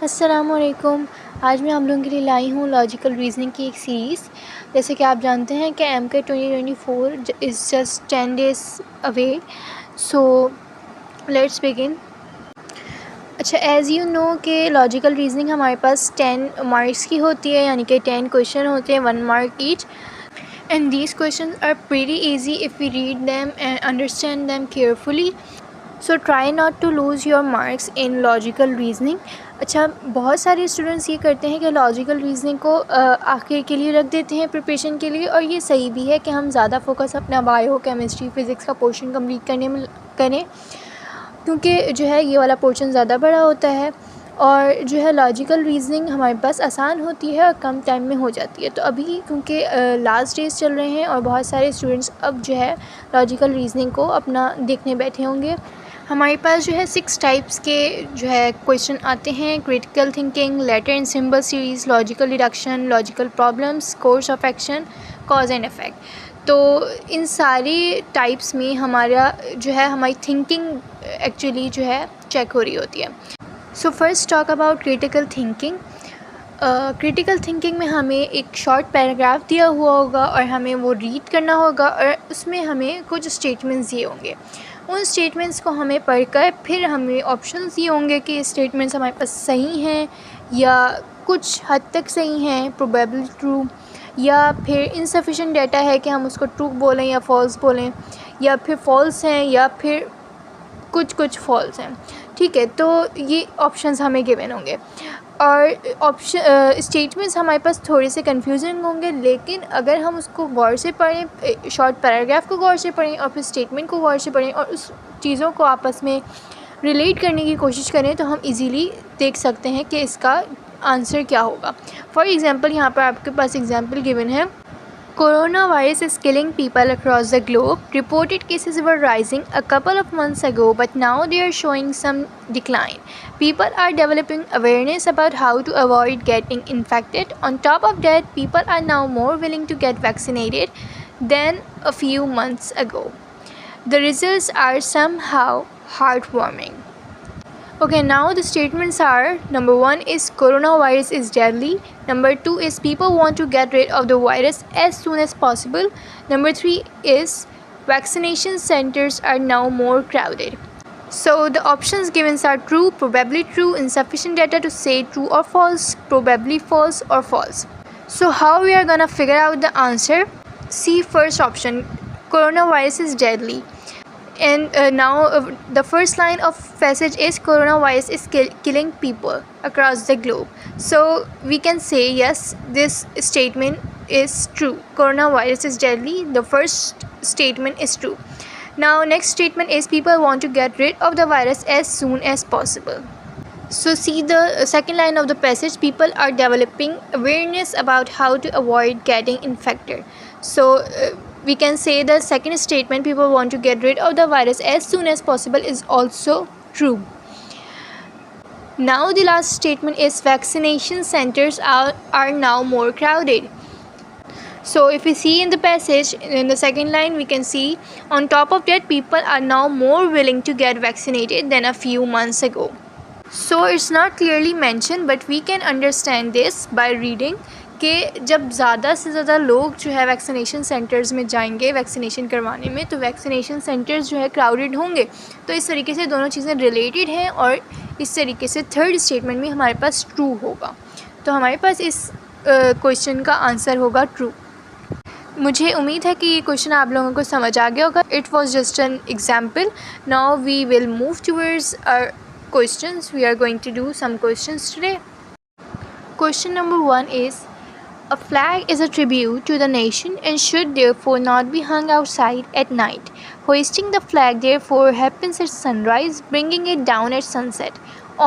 अस्सलामुअलैकुम। आज मैं आप लोगों के लिए लाई हूँ लॉजिकल रीज़निंग की एक सीरीज़। जैसे कि आप जानते हैं कि AMCAT 2024 is just 10 days away, so let's begin. अच्छा, एज़ यू नो कि लॉजिकल रीज़निंग हमारे पास 10 मार्क्स की होती है, यानी कि 10 क्वेश्चन होते हैं, 1 mark each, and these questions are pretty easy if we read them and understand them carefully. So try not to lose your marks in logical reasoning. अच्छा, बहुत सारे स्टूडेंट्स ये करते हैं कि लॉजिकल रीज़निंग को आखिर के लिए रख देते हैं प्रिपरेशन के लिए, और ये सही भी है कि हम ज़्यादा फोकस अपना बायो, केमिस्ट्री, फ़िज़िक्स का पोर्शन कंप्लीट करने में करें, क्योंकि जो है ये वाला पोर्शन ज़्यादा बड़ा होता है और जो है लॉजिकल रीज़निंग हमारे पास आसान होती है और कम टाइम में हो जाती है। तो अभी क्योंकि लास्ट डेज़ चल रहे हैं और बहुत सारे स्टूडेंट्स अब जो है लॉजिकल रीज़निंग को अपना देखने बैठे होंगे। हमारे पास जो है 6 टाइप्स के जो है क्वेश्चन आते हैं: critical thinking, letter and symbol series, logical deduction, logical problems, course of action, cause and effect. तो इन सारी टाइप्स में हमारा जो है हमारी थिंकिंग एक्चुअली जो है चेक हो रही होती है। So first talk about critical thinking. Critical thinking में हमें एक शॉर्ट पैराग्राफ दिया हुआ होगा और हमें वो रीड करना होगा, और उसमें हमें कुछ स्टेटमेंट्स दिए होंगे। उन स्टेटमेंट्स को हमें पढ़कर फिर हमें ऑप्शंस दिए होंगे कि स्टेटमेंट्स हमारे पास सही हैं या कुछ हद तक सही हैं, प्रोबेबली ट्रू, या फिर इनसफिशिएंट डाटा है कि हम उसको ट्रू बोलें या फॉल्स बोलें, या फिर फॉल्स हैं या फिर कुछ फॉल्स हैं। ठीक है, तो ये ऑप्शंस हमें गिवन होंगे और ऑप्शन स्टेटमेंट्स हमारे पास थोड़े से कंफ्यूजिंग होंगे, लेकिन अगर हम उसको गौर से पढ़ें, शॉर्ट पैराग्राफ को गौर से पढ़ें और फिर स्टेटमेंट को गौर से पढ़ें और उस चीज़ों को आपस में रिलेट करने की कोशिश करें, तो हम इजीली देख सकते हैं कि इसका आंसर क्या होगा। फॉर एग्ज़ाम्पल, यहाँ पर आपके पास एग्ज़ाम्पल गिवन है: Coronavirus is killing people across the globe. Reported cases were rising a couple of months ago, but now they are showing some decline. People are developing awareness about how to avoid getting infected. On top of that, people are now more willing to get vaccinated than a few months ago. The results are somehow heartwarming. Okay, now the statements are: number 1 is coronavirus is deadly. Number 2 is people want to get rid of the virus as soon as possible. Number 3 is vaccination centers are now more crowded. So the options given are true, probably true, insufficient data to say true or false, probably false, or false. So how we are gonna figure out the answer? See first option, coronavirus is deadly. And now the first line of passage is coronavirus is killing people across the globe. So we can say yes, this statement is true. Coronavirus is deadly. The first statement is true. Now next statement is people want to get rid of the virus as soon as possible. So see the second line of the passage, people are developing awareness about how to avoid getting infected. So we can say the second statement, people want to get rid of the virus as soon as possible, is also true. Now the last statement is vaccination centers are now more crowded. So if we see in the passage, in the second line, we can see on top of that, people are now more willing to get vaccinated than a few months ago. So it's not clearly mentioned, but we can understand this by reading कि जब ज़्यादा से ज़्यादा लोग जो है vaccination centres में जाएंगे वैक्सीनेशन करवाने में, तो वैक्सीनेशन सेंटर्स जो है क्राउडेड होंगे। तो इस तरीके से दोनों चीज़ें रिलेटेड हैं और इस तरीके से थर्ड स्टेटमेंट में हमारे पास ट्रू होगा। तो हमारे पास इस क्वेश्चन का आंसर होगा ट्रू। मुझे उम्मीद है कि ये क्वेश्चन आप लोगों को समझ आ गया होगा। It was just an example. Now we will move towards our questions. We are going to do some questions today. Question number 1 is: a flag is a tribute to the nation and should therefore not be hung outside at night. Hoisting the flag therefore happens at sunrise, bringing it down at sunset.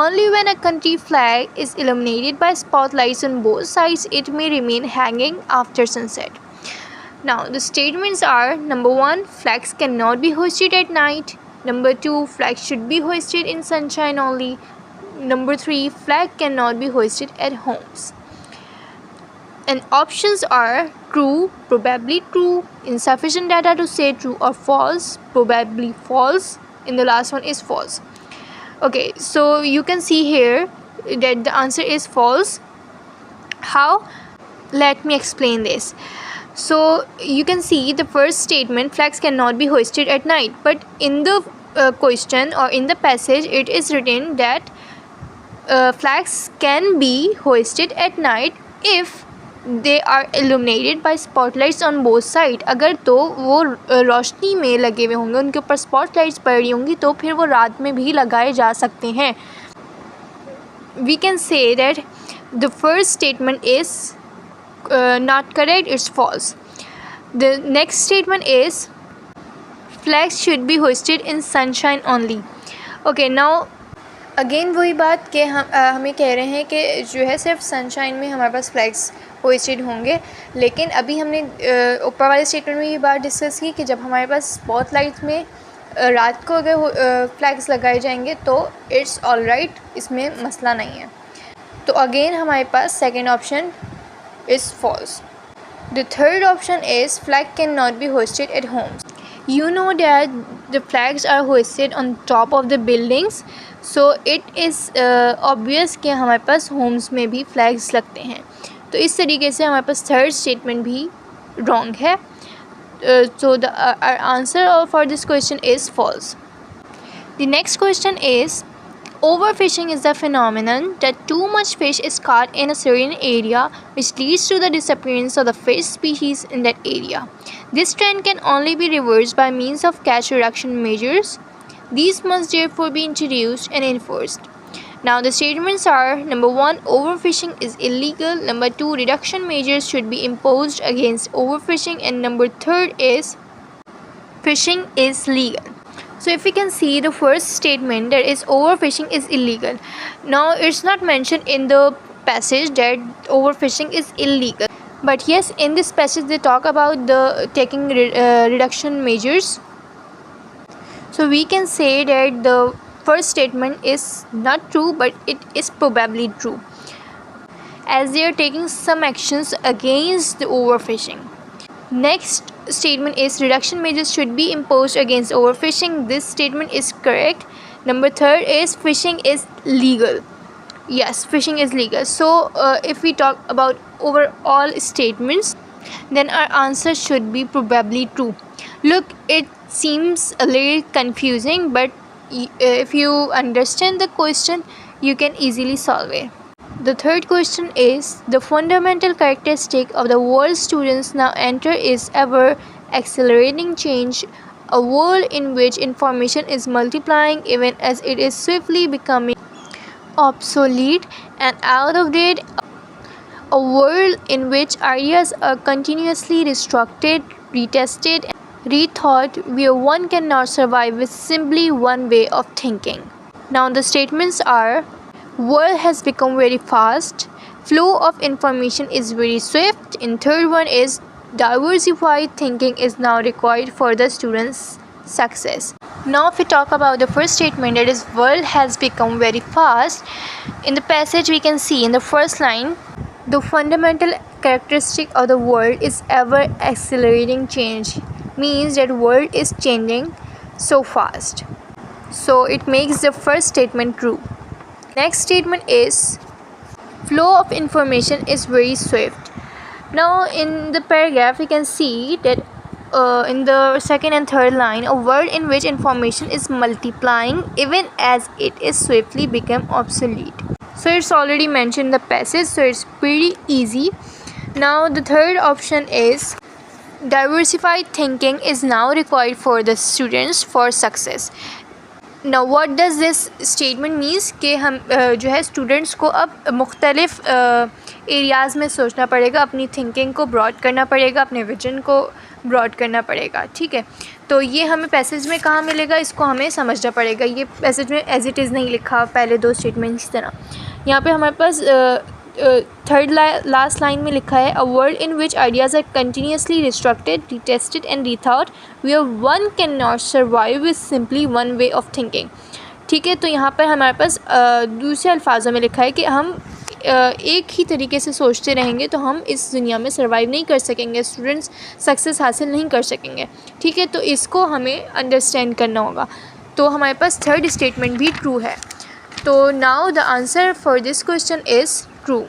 Only when a country flag is illuminated by spotlights on both sides it may remain hanging after sunset. Now the statements are: number 1, flags cannot be hoisted at night. Number 2, flag should be hoisted in sunshine only. Number 3, flag cannot be hoisted at homes. And options are true, probably true, insufficient data to say true or false, probably false, and the last one is false. Okay, so you can see here that the answer is false. How? Let me explain this. So you can see the first statement, flags cannot be hoisted at night, but in the question or in the passage it is written that flags can be hoisted at night if they are illuminated by spotlights on both side. अगर तो वो रोशनी में लगे हुए होंगे, उनके ऊपर spotlights पड़ रही होंगी, तो फिर वो रात में भी लगाए जा सकते हैं. We can say that the first statement is not correct, it's false. The next statement is flags should be hoisted in sunshine only. Okay, now again वही बात कि हमें कह रहे हैं कि जो है सिर्फ सनशाइन में हमारे पास फ्लैग्स होइस्टेड होंगे, लेकिन अभी हमने ऊपर वाले स्टेटमेंट में ये बात डिस्कस की कि जब हमारे पास स्पॉट लाइट में रात को अगर फ्लैग्स लगाए जाएंगे तो इट्स ऑल राइट, इसमें मसला नहीं है. तो अगेन हमारे पास second option is false. The third option is flag can not be hoisted at homes. You know that the flags are hoisted on top of the buildings, so it is obvious कि हमारे पास Holmes में भी flags लगते हैं. तो इस तरीके से हमारे पास थर्ड स्टेटमेंट भी रॉन्ग है. So the answer for this question is false. The next question is, overfishing is the phenomenon that too much fish is caught in a certain area, which leads to the disappearance of the fish species in that area. This trend can only be reversed by means of catch reduction measures. These must therefore be introduced and enforced. Now the statements are: number 1, overfishing is illegal; number 2, reduction measures should be imposed against overfishing; and number 3 is fishing is legal. So if we can see the first statement, that is overfishing is illegal. Now it's not mentioned in the passage that overfishing is illegal, but yes, in this passage they talk about the taking reduction measures. So we can say that the first statement is not true, but it is probably true, as they are taking some actions against the overfishing. Next statement is reduction measures should be imposed against overfishing. This statement is correct. Number 3 is fishing is legal. Yes, fishing is legal. So if we talk about overall statements, then our answer should be probably true. Look, it seems a little confusing, but if you understand the question, you can easily solve it. The third question is, the fundamental characteristic of the world students now enter is ever accelerating change, a world in which information is multiplying even as it is swiftly becoming obsolete and out of date, a world in which ideas are continuously restructured, retested, and rethought, where one cannot survive with simply one way of thinking. Now the statements are: world has become very fast, flow of information is very swift, and third one is diversified thinking is now required for the students' success. Now if we talk about the first statement, that is world has become very fast, in the passage we can see in the first line, the fundamental characteristic of the world is ever accelerating change, means that world is changing so fast. So it makes the first statement true. Next statement is flow of information is very swift. Now in the paragraph we can see that in the second and third line, a world in which information is multiplying even as it is swiftly become obsolete. So it's already mentioned in the passage, so it's pretty easy. Now the third option is diversified thinking is now required for the students for success. Now what does this statement means कि हम जो है students को अब मुख्तलिफ areas में सोचना पड़ेगा, अपनी थिंकिंग को ब्रॉड करना पड़ेगा, अपने विजन को ब्रॉड करना पड़ेगा. ठीक है, तो ये हमें पैसेज में कहाँ मिलेगा, इसको हमें समझना पड़ेगा. ये पैसेज में एज इट इज़ नहीं लिखा पहले दो स्टेटमेंट की तरह. यहाँ पे हमारे पास थर्ड लास्ट लाइन में लिखा है, a world in which ideas are continuously restructured, retested and rethought, where one can not survive with simply one way of thinking. ठीक है, तो यहाँ पर हमारे पास दूसरे अल्फाजों में लिखा है कि हम एक ही तरीके से सोचते रहेंगे तो हम इस दुनिया में सर्वाइव नहीं कर सकेंगे, स्टूडेंट्स सक्सेस हासिल नहीं कर सकेंगे. ठीक है, तो इसको हमें अंडरस्टैंड करना होगा. तो हमारे पास थर्ड स्टेटमेंट भी ट्रू है. So now the answer for this question is true.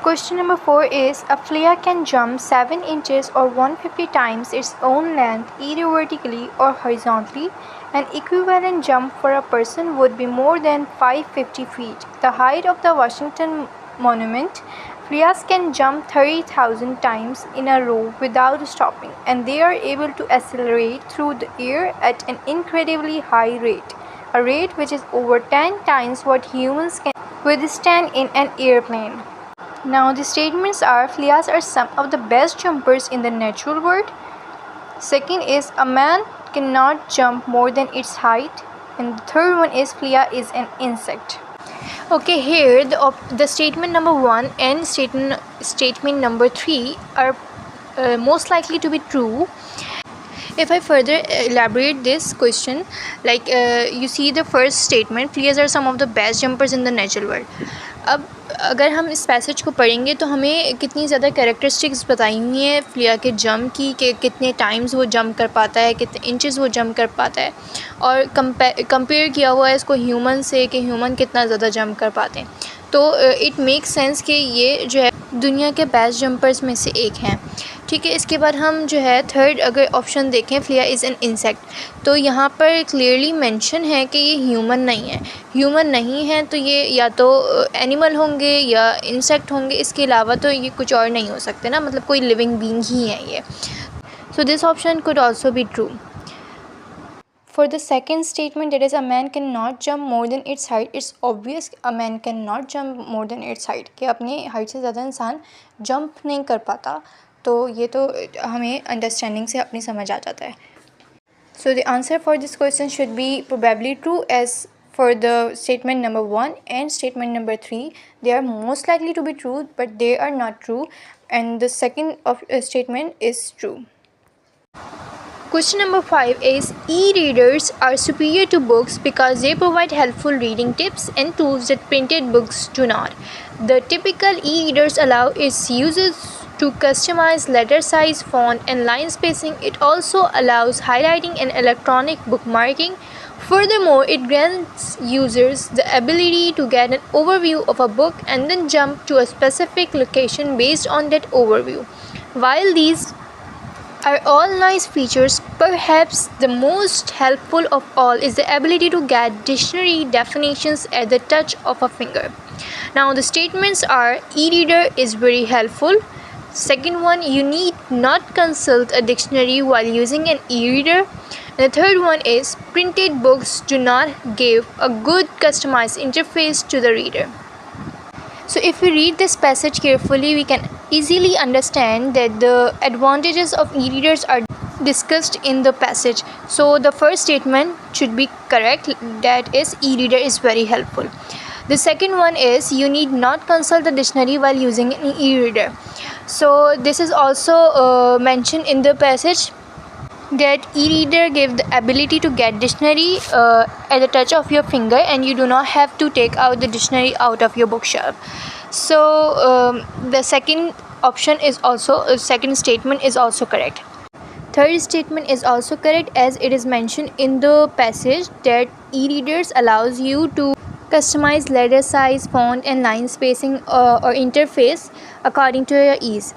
Question number 4 is a flea can jump 7 inches or 150 times its own length either vertically or horizontally. An equivalent jump for a person would be more than 550 feet, the height of the Washington Monument. Fleas can jump 30,000 times in a row without stopping, and they are able to accelerate through the air at an incredibly high rate, a rate which is over 10 times what humans can withstand in an airplane. Now the statements are fleas are some of the best jumpers in the natural world. Second is a man cannot jump more than its height. And the third one is flea is an insect. Okay, here the statement number 1 and statement number 3 are most likely to be true. If I further elaborate this question, like you see the first statement, fleas are some of the best jumpers in the natural world. अब अगर हम इस passage को पढ़ेंगे तो हमें कितनी ज़्यादा कैरेक्टरिस्टिक्स बताई हुई हैं फ्लिया के जंप की, कि कितने टाइम्स वो जंप कर पाता है, कितने इंचेस वो जंप कर पाता है, और कंपेयर किया हुआ है इसको ह्यूमन से कि ह्यूमन कितना ज़्यादा जंप कर पाते हैं. तो इट मेक सेंस कि ये जो है दुनिया के बेस्ट जंपर्स में से एक हैं. ठीक है, इसके बाद हम जो है थर्ड अगर ऑप्शन देखें, फ्लिया इज़ एन इंसेक्ट, तो यहाँ पर क्लियरली मेंशन है कि ये ह्यूमन नहीं है. ह्यूमन नहीं है तो ये या तो एनिमल होंगे या इंसेक्ट होंगे, इसके अलावा तो ये कुछ और नहीं हो सकते ना, मतलब कोई लिविंग बीइंग ही है ये. So this option could also be true. For the second statement, that is a man cannot jump more than its height, it's obvious a man cannot jump more than its height, कि अपनी height से ज़्यादा इंसान jump नहीं कर पाता. तो ये तो हमें अंडरस्टैंडिंग से अपनी समझ आ जाता है. So the answer for this question should be probably true as for the statement number 1 and statement number 3. They are most likely to be true, but they are not true, and the second statement is true. Question number 5 is e-readers are superior to books because they provide helpful reading tips and tools that printed books do not. The typical e-readers allow its users to customize letter size, font, and line spacing. It also allows highlighting and electronic bookmarking. Furthermore, it grants users the ability to get an overview of a book and then jump to a specific location based on that overview. While these are all nice features, perhaps the most helpful of all is the ability to get dictionary definitions at the touch of a finger. Now the statements are e-reader is very helpful. Second one, you need not consult a dictionary while using an e-reader. And the third one is printed books do not give a good customized interface to the reader. So if we read this passage carefully, we can easily understand that the advantages of e-readers are discussed in the passage. So the first statement should be correct, that is e-reader is very helpful. The second one is you need not consult the dictionary while using an e-reader. So this is also mentioned in the passage, that e-reader give the ability to get dictionary at the touch of your finger, and you do not have to take out the dictionary out of your bookshelf. So the second option is also second statement is also correct. Third statement is also correct, as it is mentioned in the passage that e-readers allows you to customize letter size, font and line spacing or interface according to your ease.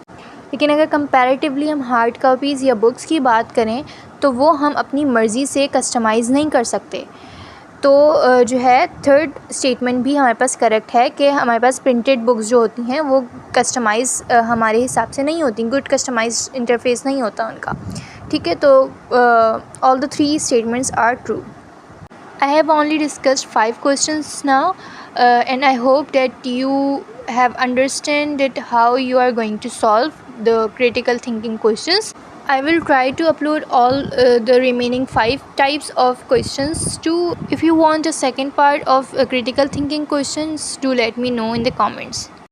लेकिन अगर comparatively हम hard copies या books की बात करें तो वो हम अपनी मर्ज़ी से कस्टमाइज़ नहीं कर सकते. तो जो है थर्ड स्टेटमेंट भी हमारे पास करेक्ट है कि हमारे पास प्रिंटेड बुक्स जो होती हैं वो कस्टमाइज़ हमारे हिसाब से नहीं होती, गुड कस्टमाइज इंटरफेस नहीं होता उनका. ठीक है, तो all the three statements are true. I have only discussed 5 questions now, and I hope that you have understood how you are going to solve the critical thinking questions. I will try to upload all the remaining 5 types of questions too. If you want a second part of critical thinking questions, do let me know in the comments.